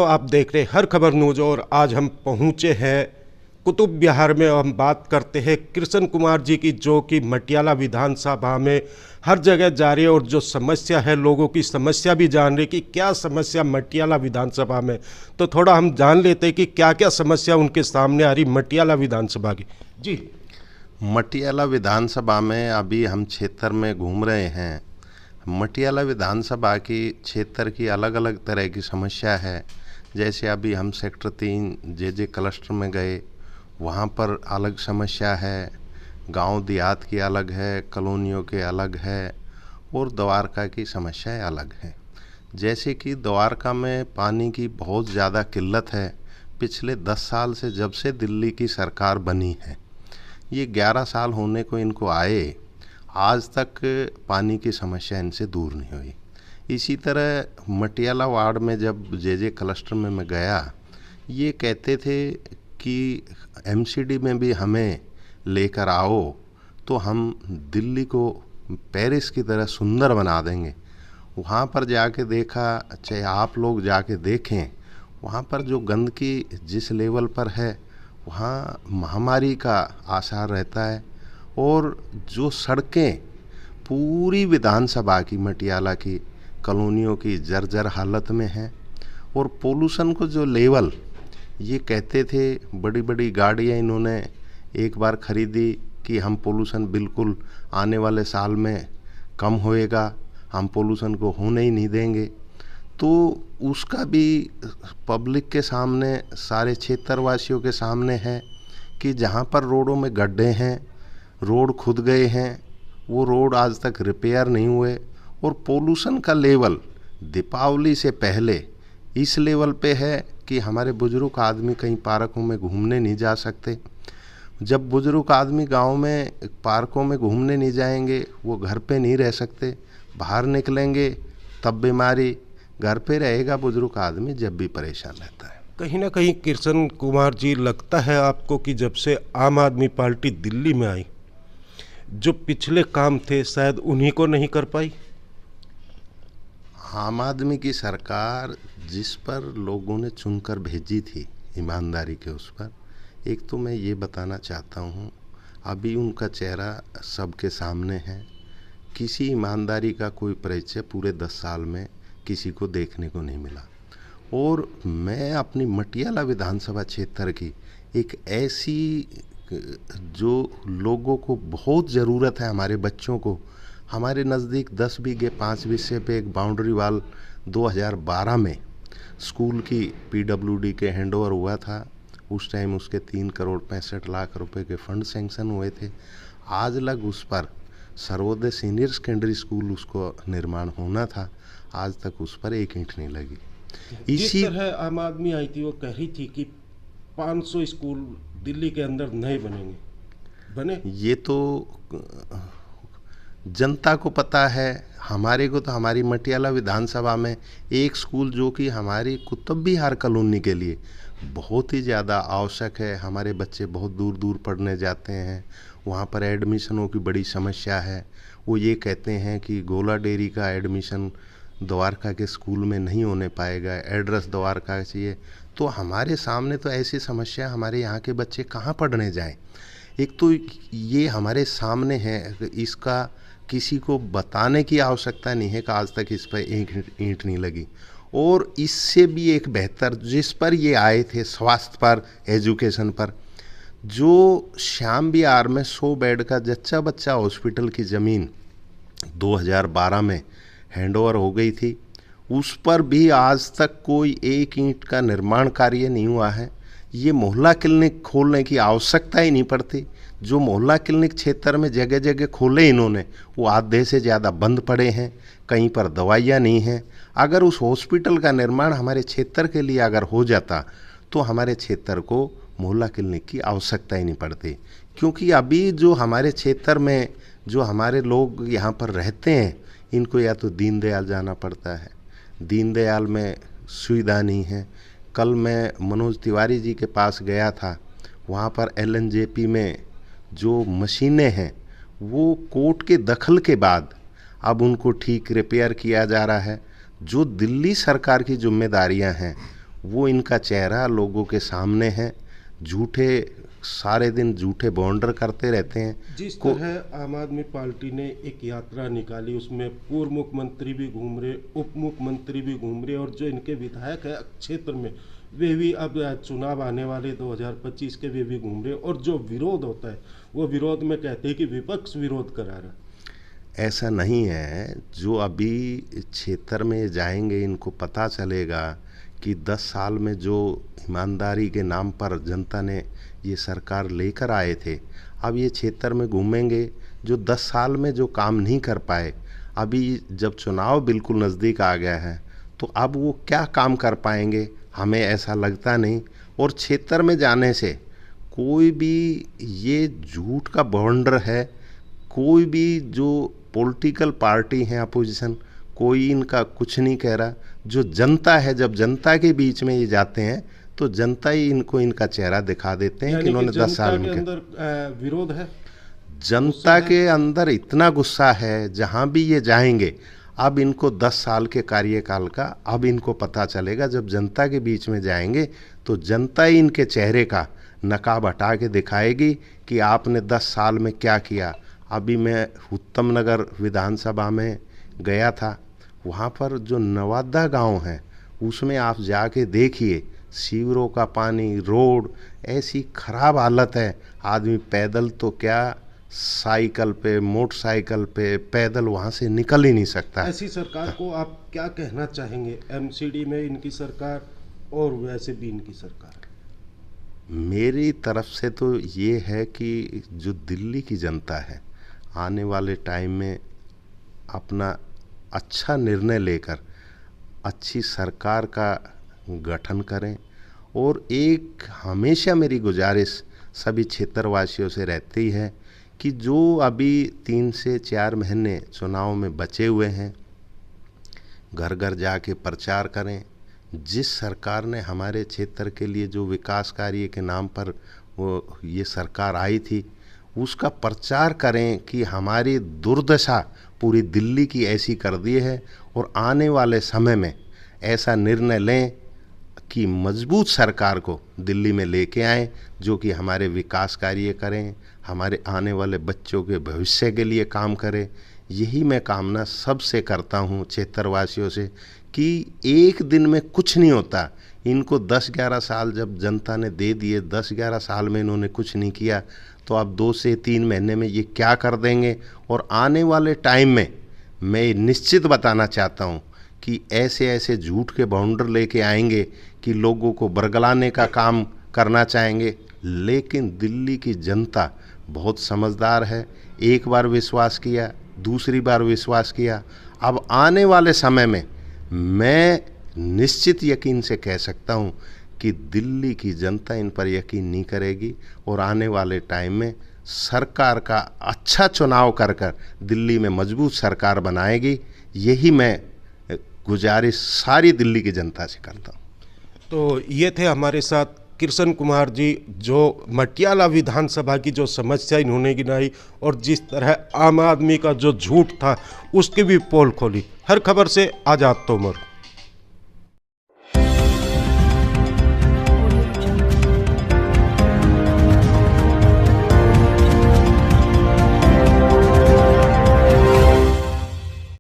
दोस्तों, आप देख रहे हैं हर खबर न्यूज और आज हम पहुंचे हैं कुतुब बिहार में। हम बात करते हैं कृष्ण कुमार जी की, जो कि मटियाला विधानसभा में हर जगह जा रही है और जो समस्या है, लोगों की समस्या भी जान रही कि क्या समस्या मटियाला विधानसभा में। तो थोड़ा हम जान लेते हैं कि क्या क्या समस्या उनके सामने आ रही मटियाला विधानसभा की। जी, मटियाला विधानसभा में अभी हम क्षेत्र में घूम रहे हैं। मटियाला विधानसभा की क्षेत्र की अलग अलग तरह की समस्या है। जैसे अभी हम सेक्टर 3 जे क्लस्टर में गए, वहाँ पर अलग समस्या है, गांव देहात की अलग है, कॉलोनियों के अलग है और द्वारका की समस्याएं अलग हैं। जैसे कि द्वारका में पानी की बहुत ज़्यादा किल्लत है। पिछले 10 साल से, जब से दिल्ली की सरकार बनी है, ये 11 साल होने को इनको आए, आज तक पानी की समस्या इनसे दूर नहीं हुई। इसी तरह मटियाला वार्ड में जब जे क्लस्टर में मैं गया, ये कहते थे कि एमसीडी में भी हमें लेकर आओ तो हम दिल्ली को पेरिस की तरह सुंदर बना देंगे। वहाँ पर जाके देखा, चाहे आप लोग जाके देखें, वहाँ पर जो गंदगी जिस लेवल पर है, वहाँ महामारी का आसार रहता है। और जो सड़कें पूरी विधानसभा की, मटियाला की कॉलोनियों की जर्जर हालत में हैं। और पोल्यूशन को जो लेवल, ये कहते थे, बड़ी बड़ी गाड़ियाँ इन्होंने एक बार खरीदी कि हम पोल्यूशन बिल्कुल आने वाले साल में कम होएगा, हम पोल्यूशन को होने ही नहीं देंगे। तो उसका भी पब्लिक के सामने, सारे क्षेत्रवासियों के सामने है कि जहाँ पर रोडों में गड्ढे हैं, रोड खुद गए हैं, वो रोड आज तक रिपेयर नहीं हुए। और पोल्यूशन का लेवल दीपावली से पहले इस लेवल पे है कि हमारे बुजुर्ग आदमी कहीं पार्कों में घूमने नहीं जा सकते। जब बुजुर्ग आदमी गांव में पार्कों में घूमने नहीं जाएंगे, वो घर पे नहीं रह सकते। बाहर निकलेंगे तब बीमारी, घर पे रहेगा बुजुर्ग आदमी जब भी परेशान रहता है। कहीं ना कहीं कृष्ण कुमार जी, लगता है आपको कि जब से आम आदमी पार्टी दिल्ली में आई, जो पिछले काम थे शायद उन्हीं को नहीं कर पाई? आम आदमी की सरकार जिस पर लोगों ने चुनकर भेजी थी ईमानदारी के, उस पर एक तो मैं ये बताना चाहता हूँ, अभी उनका चेहरा सबके सामने है। किसी ईमानदारी का कोई परिचय पूरे 10 साल में किसी को देखने को नहीं मिला। और मैं अपनी मटियाला विधानसभा क्षेत्र की एक ऐसी, जो लोगों को बहुत ज़रूरत है, हमारे बच्चों को, हमारे नज़दीक 10 बीघे 5 विषय पे एक बाउंड्री वाल 2012 में स्कूल की पीडब्ल्यूडी के हैंडओवर हुआ था। उस टाइम उसके 3 करोड़ 65 लाख रुपए के फंड सेंक्शन हुए थे। आज लग उस पर सर्वोदय सीनियर सेकेंडरी स्कूल, उसको निर्माण होना था, आज तक उस पर एक ईंट नहीं लगी। जिस तरह आम आदमी आई थी, वो कह रही थी कि 500 स्कूल दिल्ली के अंदर नहीं बनेंगे, बने। ये तो जनता को पता है, हमारे को तो हमारी मटियाला विधानसभा में एक स्कूल जो कि हमारी कुतुब बिहार कॉलोनी के लिए बहुत ही ज़्यादा आवश्यक है। हमारे बच्चे बहुत दूर दूर पढ़ने जाते हैं, वहाँ पर एडमिशनों की बड़ी समस्या है। वो ये कहते हैं कि गोला डेयरी का एडमिशन द्वारका के स्कूल में नहीं होने पाएगा, एड्रेस द्वारका चाहिए। तो हमारे सामने तो ऐसी समस्या, हमारे यहाँ के बच्चे कहाँ पढ़ने जाएं। एक तो ये हमारे सामने है, इसका किसी को बताने की आवश्यकता नहीं है कि आज तक इस पर एक ईंट नहीं लगी। और इससे भी एक बेहतर, जिस पर ये आए थे, स्वास्थ्य पर, एजुकेशन पर, जो श्याम विहार में 100 बेड का जच्चा बच्चा हॉस्पिटल की ज़मीन 2012 में हैंडओवर हो गई थी, उस पर भी आज तक कोई एक ईंट का निर्माण कार्य नहीं हुआ है। ये मोहल्ला क्लिनिक खोलने की आवश्यकता ही नहीं पड़ती। जो मोहल्ला क्लिनिक क्षेत्र में जगह जगह खोले इन्होंने, वो आधे से ज़्यादा बंद पड़े हैं, कहीं पर दवाइयाँ नहीं हैं। अगर उस हॉस्पिटल का निर्माण हमारे क्षेत्र के लिए अगर हो जाता, तो हमारे क्षेत्र को मोहल्ला क्लिनिक की आवश्यकता ही नहीं पड़ती। क्योंकि अभी जो हमारे क्षेत्र में जो हमारे लोग यहाँ पर रहते हैं, इनको या तो दीनदयाल जाना पड़ता है, दीनदयाल में सुविधा नहीं है। कल मैं मनोज तिवारी जी के पास गया था, वहाँ पर एलएनजेपी में जो मशीनें हैं, वो कोर्ट के दखल के बाद अब उनको ठीक रिपेयर किया जा रहा है। जो दिल्ली सरकार की जिम्मेदारियां हैं, वो इनका चेहरा लोगों के सामने है। झूठे सारे दिन झूठे बॉन्डर करते रहते हैं। जिस तरह आम आदमी पार्टी ने एक यात्रा निकाली, उसमें पूर्व मुख्यमंत्री भी घूम रहे, उप मुख्यमंत्री भी घूम रहे, और जो इनके विधायक है क्षेत्र में वे भी अब चुनाव आने वाले 2025 के वे भी घूम रहे, और जो विरोध होता है वो विरोध में कहते हैं कि विपक्ष विरोध करा रहा। ऐसा नहीं है। जो अभी क्षेत्र में जाएंगे इनको पता चलेगा कि 10 साल में जो ईमानदारी के नाम पर जनता ने ये सरकार लेकर आए थे, अब ये क्षेत्र में घूमेंगे जो 10 साल में जो काम नहीं कर पाए, अभी जब चुनाव बिल्कुल नज़दीक आ गया है तो अब वो क्या काम कर पाएंगे, हमें ऐसा लगता नहीं। और क्षेत्र में जाने से कोई भी ये झूठ का बॉन्डर है, कोई भी जो पॉलिटिकल पार्टी है अपोजिशन, कोई इनका कुछ नहीं कह रहा। जो जनता है, जब जनता के बीच में ये जाते हैं तो जनता ही इनको इनका चेहरा दिखा देते हैं कि इन्होंने 10 साल में अंदर विरोध है। जनता के अंदर इतना गुस्सा है, जहां भी ये जाएंगे अब इनको 10 साल के कार्यकाल का अब इनको पता चलेगा। जब जनता के बीच में जाएंगे तो जनता ही इनके चेहरे का नकाब हटा के दिखाएगी कि आपने 10 साल में क्या किया। अभी मैं उत्तम नगर विधानसभा में गया था, वहाँ पर जो नवादा गांव है उसमें आप जाके देखिए, सीवरों का पानी, रोड ऐसी खराब हालत है। आदमी पैदल तो क्या, साइकिल पे, मोटरसाइकिल पे, पैदल वहाँ से निकल ही नहीं सकता। ऐसी सरकार को आप क्या कहना चाहेंगे? एमसीडी में इनकी सरकार और वैसे भी इनकी सरकार। मेरी तरफ से तो ये है कि जो दिल्ली की जनता है आने वाले टाइम में अपना अच्छा निर्णय लेकर अच्छी सरकार का गठन करें। और एक हमेशा मेरी गुजारिश सभी क्षेत्रवासियों से रहती है कि जो अभी 3 से 4 महीने चुनाव में बचे हुए हैं, घर घर जाके प्रचार करें। जिस सरकार ने हमारे क्षेत्र के लिए जो विकास कार्य के नाम पर वो ये सरकार आई थी, उसका प्रचार करें कि हमारी दुर्दशा पूरी दिल्ली की ऐसी कर दी है, और आने वाले समय में ऐसा निर्णय लें कि मजबूत सरकार को दिल्ली में लेके आएं, जो कि हमारे विकास कार्य करें, हमारे आने वाले बच्चों के भविष्य के लिए काम करें। यही मैं कामना सबसे करता हूं, क्षेत्रवासियों से, कि एक दिन में कुछ नहीं होता। इनको 10-11 साल जब जनता ने दे दिए, 10-11 साल में इन्होंने कुछ नहीं किया, तो अब 2 से 3 महीने में ये क्या कर देंगे। और आने वाले टाइम में मैं निश्चित बताना चाहता हूँ कि ऐसे ऐसे झूठ के बाउंडर लेके आएंगे कि लोगों को बरगलाने का काम करना चाहेंगे। लेकिन दिल्ली की जनता बहुत समझदार है। एक बार विश्वास किया, दूसरी बार विश्वास किया, अब आने वाले समय में मैं निश्चित यकीन से कह सकता हूँ कि दिल्ली की जनता इन पर यकीन नहीं करेगी, और आने वाले टाइम में सरकार का अच्छा चुनाव कर कर दिल्ली में मजबूत सरकार बनाएगी। यही मैं गुजारिश सारी दिल्ली की जनता से करता हूँ। तो ये थे हमारे साथ कृष्ण कुमार जी, जो मटियाला विधानसभा की जो समस्या इन्होंने गिनाई, और जिस तरह आम आदमी का जो झूठ था उसकी भी पोल खोली। हर खबर से आज़ाद तोमर।